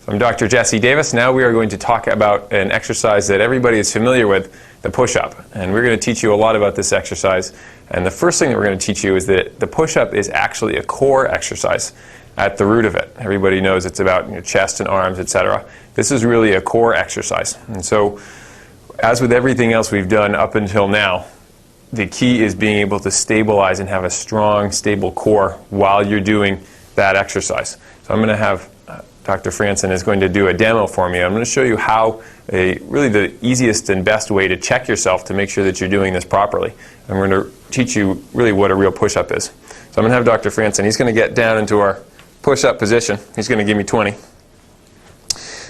I'm Dr. Jesse Davis. Now we are going to talk about an exercise that everybody is familiar with, the push-up. And we're going to teach you a lot about this exercise. And the first thing that we're going to teach you is that the push-up is actually a core exercise at the root of it. Everybody knows it's about your chest and arms, etc. This is really a core exercise. And so, as with everything else we've done up until now, the key is being able to stabilize and have a strong, stable core while you're doing that exercise. So I'm going to have Dr. Franson is going to do a demo for me. I'm going to show you how really the easiest and best way to check yourself to make sure that you're doing this properly. And we're going to teach you really what a real push-up is. So I'm going to have Dr. Franson. He's going to get down into our push-up position. He's going to give me 20.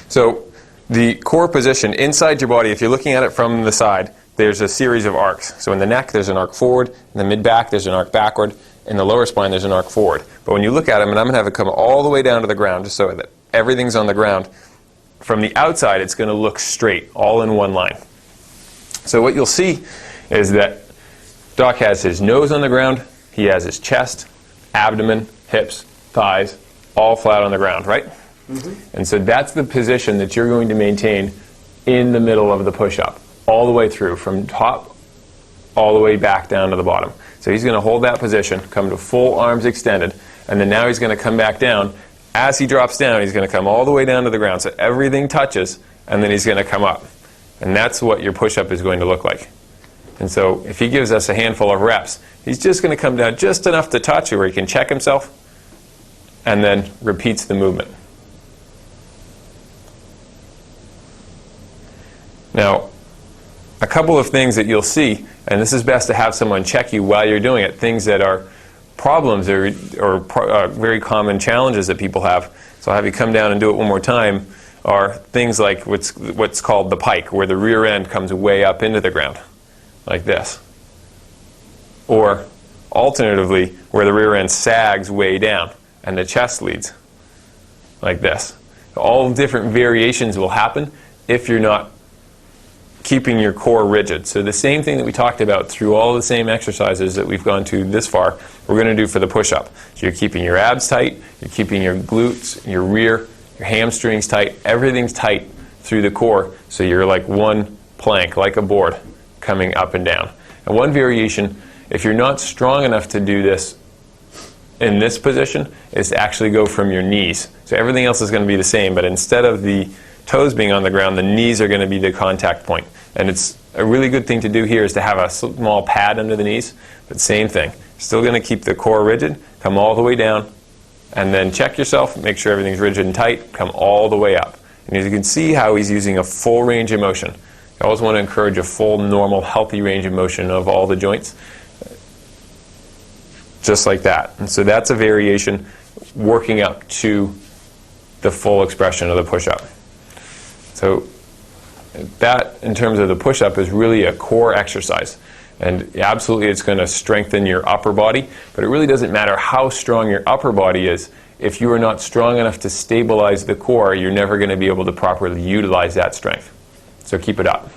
So the core position inside your body, if you're looking at it from the side, there's a series of arcs. So in the neck, there's an arc forward. In the mid-back, there's an arc backward. In the lower spine, there's an arc forward. But when you look at him, and I'm going to have it come all the way down to the ground, just so that everything's on the ground, from the outside, it's going to look straight, all in one line. So what you'll see is that Doc has his nose on the ground. He has his chest, abdomen, hips, thighs, all flat on the ground, right? Mm-hmm. And so that's the position that you're going to maintain in the middle of the push-up, all the way through, from top all the way back down to the bottom. So he's going to hold that position, come to full arms extended, and then now he's going to come back down. As he drops down, he's going to come all the way down to the ground, so everything touches, and then he's going to come up. And that's what your push-up is going to look like. And so if he gives us a handful of reps, he's just going to come down just enough to touch where he can check himself, and then repeats the movement. Now, a couple of things that you'll see, and this is best to have someone check you while you're doing it, things that are problems or very common challenges that people have. So I'll have you come down and do it one more time, are things like what's called the pike, where the rear end comes way up into the ground, like this. Or alternatively, where the rear end sags way down and the chest leads, like this. All different variations will happen if you're not keeping your core rigid. So the same thing that we talked about through all the same exercises that we've gone to this far, we're going to do for the push-up. So you're keeping your abs tight, you're keeping your glutes, your rear, your hamstrings tight, everything's tight through the core, so you're like one plank, like a board, coming up and down. And one variation, if you're not strong enough to do this in this position, is to actually go from your knees. So everything else is going to be the same, but instead of the toes being on the ground, the knees are going to be the contact point. And it's a really good thing to do here is to have a small pad under the knees, but same thing. Still going to keep the core rigid, come all the way down, and then check yourself, make sure everything's rigid and tight, come all the way up. And as you can see how he's using a full range of motion. You always want to encourage a full, normal, healthy range of motion of all the joints, just like that. And so that's a variation working up to the full expression of the push-up. So that, in terms of the push-up, is really a core exercise. And absolutely it's going to strengthen your upper body, but it really doesn't matter how strong your upper body is. If you are not strong enough to stabilize the core, you're never going to be able to properly utilize that strength. So keep it up.